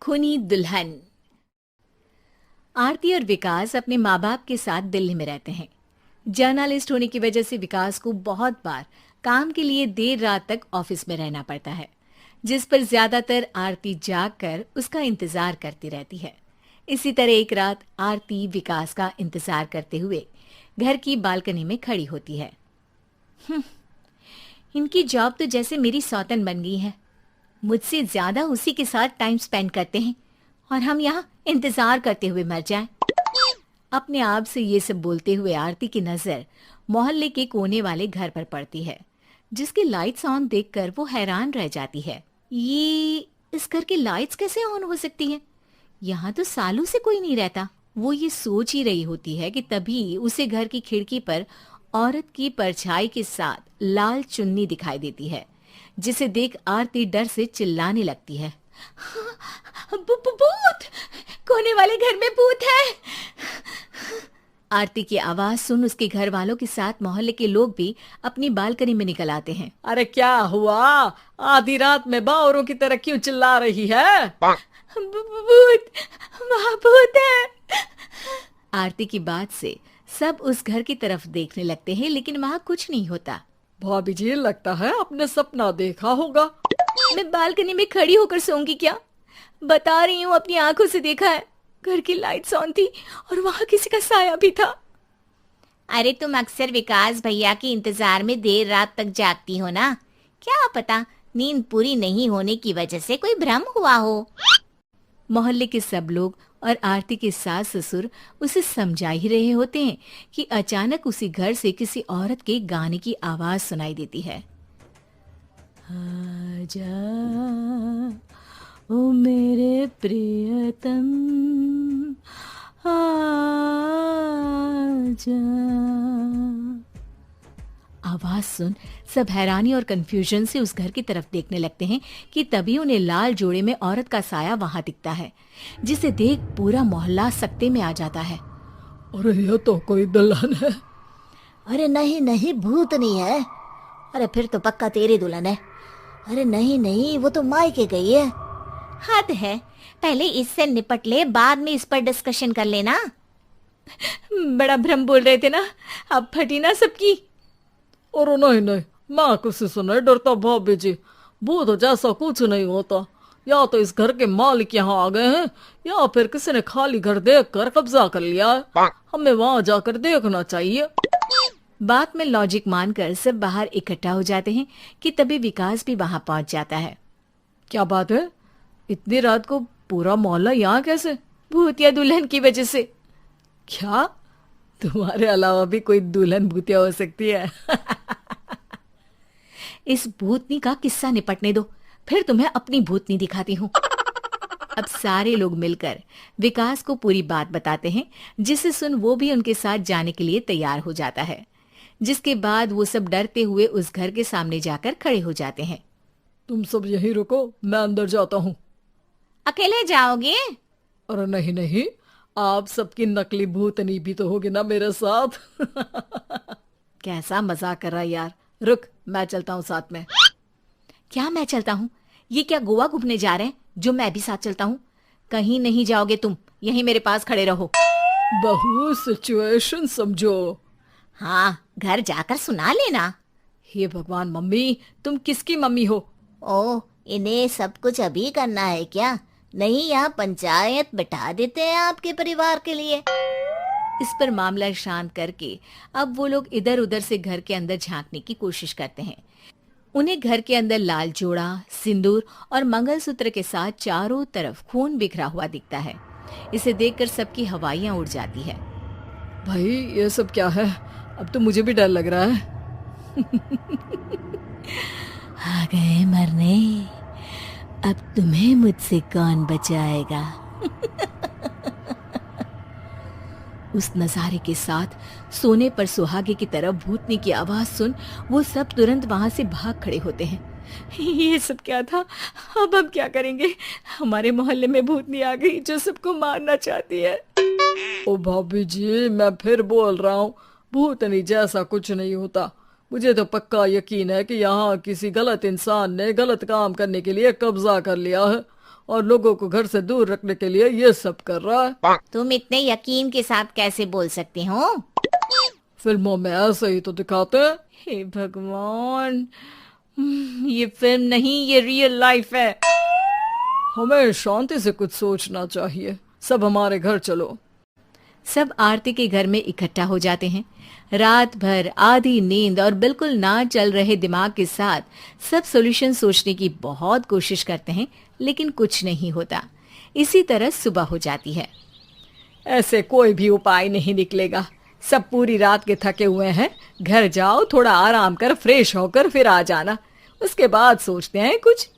खूनी दुल्हन। आरती और विकास अपने माँ बाप के साथ दिल्ली में रहते हैं। जर्नलिस्ट होने की वजह से विकास को बहुत बार काम के लिए देर रात तक ऑफिस में रहना पड़ता है, जिस पर ज्यादातर आरती जाग कर उसका इंतजार करती रहती है। इसी तरह एक रात आरती विकास का इंतजार करते हुए घर की बालकनी में खड़ी होती है। इनकी जॉब तो जैसे मेरी सौतन बन गई है। मुझसे ज्यादा उसी के साथ टाइम स्पेंड करते हैं और हम यहाँ इंतजार करते हुए मर जाएं। अपने आप से ये सब बोलते हुए आरती की नजर मोहल्ले के कोने वाले घर पर पड़ती है, जिसकी लाइट्स ऑन देखकर वो हैरान रह जाती है। ये इस घर की लाइट्स कैसे ऑन हो सकती हैं? यहाँ तो सालों से कोई नहीं रहता। वो ये सोच ही रही होती है कि तभी उसे घर की खिड़की पर औरत की परछाई के साथ लाल चुन्नी दिखाई देती है, जिसे देख आरती डर से चिल्लाने लगती है। भूत! कोने वाले घर में भूत है! आरती की आवाज सुन उसके घर वालों के साथ मोहल्ले के लोग भी अपनी बालकनी में निकल आते हैं। अरे क्या हुआ? आधी रात में बावरों की तरह क्यों चिल्ला रही है? भूत! वहाँ भूत है! आरती की बात से सब उस घर की तरफ देखने लगते हैं, लेकिन वहाँ कुछ नहीं होता। भाभी जी, लगता है आपने सपना देखा होगा। मैं बालकनी में खड़ी होकर सोऊंगी क्या? बता रही हूँ, अपनी आंखों से देखा है। घर की लाइट्स ऑन थी और वहाँ किसी का साया भी था। अरे तुम अक्सर विकास भैया के इंतजार में देर रात तक जागती हो ना, क्या पता नींद पूरी नहीं होने की वजह से कोई भ्रम हुआ हो। मोहल्ले के सब लोग और आरती के सास ससुर उसे समझा ही रहे होते हैं कि अचानक उसी घर से किसी औरत के गाने की आवाज सुनाई देती है। आजा ओ मेरे प्रियतम, आजा। आवाज सुन सब हैरानी और कंफ्यूजन से उस घर की तरफ देखने लगते हैं कि तभी उन्हें लाल जोड़े में औरत का साया वहां दिखता है, जिसे देख पूरा मोहल्ला सकते में आ जाता है। अरे ये तो कोई दुल्हन है। अरे नहीं नहीं, भूत नहीं है। अरे फिर तो पक्का तेरी दुल्हन है। अरे नहीं नहीं, वो तो मायके गई है। हद है, पहले इससे निपट ले, बाद में इस पर डिस्कशन कर लेना। बड़ा भ्रम बोल रहे थे ना, अब फटी ना सबकी। और नहीं नहीं, मैं किसी से नहीं डरता भाभी जी। भूत जैसा कुछ नहीं होता। या तो इस घर के मालिक यहाँ आ गए हैं, या फिर किसी ने खाली घर देख कर कब्जा कर लिया है। हमें वहाँ जाकर देखना चाहिए। बात में लॉजिक मानकर सब बाहर इकट्ठा हो जाते हैं कि तभी विकास भी वहां पहुंच जाता है। क्या बात है? इतनी रात को पूरा मोहल्ला यहाँ कैसे? भूतिया दुल्हन की वजह से। क्या तुम्हारे अलावा भी कोई दुल्हन भूतिया हो सकती है? इस भूतनी का किस्सा निपटने दो, फिर तुम्हें अपनी भूतनी दिखाती हूँ। अब सारे लोग मिलकर विकास को पूरी बात बताते हैं, जिसे सुन वो भी उनके साथ जाने के लिए तैयार हो जाता है। जिसके बाद वो सब डरते हुए उस घर के सामने जाकर खड़े हो जाते हैं। तुम सब यहीं रुको, मैं अंदर जाता हूँ। अकेले जाओगे? अरे नहीं नहीं, आप सबकी नकली भूतनी भी तो होगी ना मेरे साथ। कैसा मजाक कर रहा है यार। रुक, मैं चलता हूँ साथ में। क्या मैं चलता हूँ? ये क्या गोवा घूमने जा रहे हैं जो मैं भी साथ चलता हूँ? कहीं नहीं जाओगे तुम, यहीं मेरे पास खड़े रहो। बहू, सिचुएशन समझो। हाँ, घर जाकर सुना लेना। हे भगवान, मम्मी तुम किसकी मम्मी हो? ओ, इन्हें सब कुछ अभी करना है क्या? नहीं, यहाँ पंचायत बिठा देते हैं आपके परिवार के लिए। इस पर मामला शांत करके अब वो लोग इधर उधर से घर के अंदर झांकने की कोशिश करते हैं। उन्हें घर के अंदर लाल जोड़ा, सिंदूर और मंगलसूत्र के साथ चारों तरफ खून बिखरा हुआ दिखता है। इसे देखकर सबकी हवाइयां उड़ जाती है। भाई ये सब क्या है? अब तो मुझे भी डर लग रहा है। आ गए मरने, अब तुम्हें मुझसे कौन बचाएगा? उस नजारे के साथ सोने पर सुहागे की तरफ भूतनी की आवाज सुन वो सब तुरंत वहां से भाग खड़े होते हैं। ये सब क्या था? अब हम क्या करेंगे? हमारे मोहल्ले में भूतनी आ गई जो सबको मारना चाहती है। ओ भाभी जी, मैं फिर बोल रहा हूँ, भूतनी जैसा कुछ नहीं होता। मुझे तो पक्का यकीन है कि यहाँ किसी गलत इंसान ने गलत काम करने के लिए कब्जा कर लिया है और लोगों को घर से दूर रखने के लिए ये सब कर रहा है। तुम इतने यकीन के साथ कैसे बोल सकते हो? फिल्मों में ऐसे ही तो दिखाते हैं। हे भगवान, ये फिल्म नहीं, ये रियल लाइफ है। हमें शांति से कुछ सोचना चाहिए। सब हमारे घर चलो। सब आरती के घर में इकट्ठा हो जाते हैं। रात भर आधी नींद और बिल्कुल ना चल रहे दिमाग के साथ सब सॉल्यूशन सोचने की बहुत कोशिश करते हैं, लेकिन कुछ नहीं होता। इसी तरह सुबह हो जाती है। ऐसे कोई भी उपाय नहीं निकलेगा। सब पूरी रात के थके हुए हैं। घर जाओ, थोड़ा आराम कर, फ्रेश होकर फिर आ जाना, उसके बाद सोचते हैं कुछ।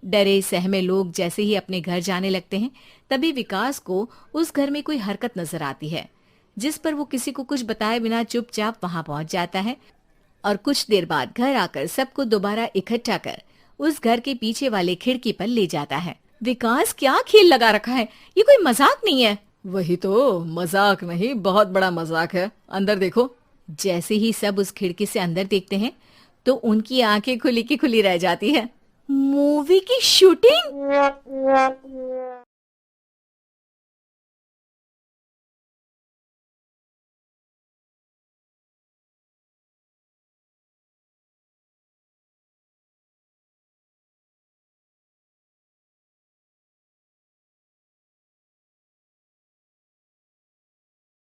डरे सहमे लोग जैसे ही अपने घर जाने लगते हैं, तभी विकास को उस घर में कोई हरकत नजर आती है, जिस पर वो किसी को कुछ बताए बिना चुपचाप वहां पहुंच जाता है और कुछ देर बाद घर आकर सबको दोबारा इकट्ठा कर उस घर के पीछे वाले खिड़की पर ले जाता है। विकास, क्या खेल लगा रखा है? ये कोई मजाक नहीं है। वही तो, मजाक नहीं, बहुत बड़ा मजाक है। अंदर देखो। जैसे ही सब उस खिड़की से अंदर देखते हैं तो उनकी आंखें खुली की खुली रह जाती है। मूवी की शूटिंग!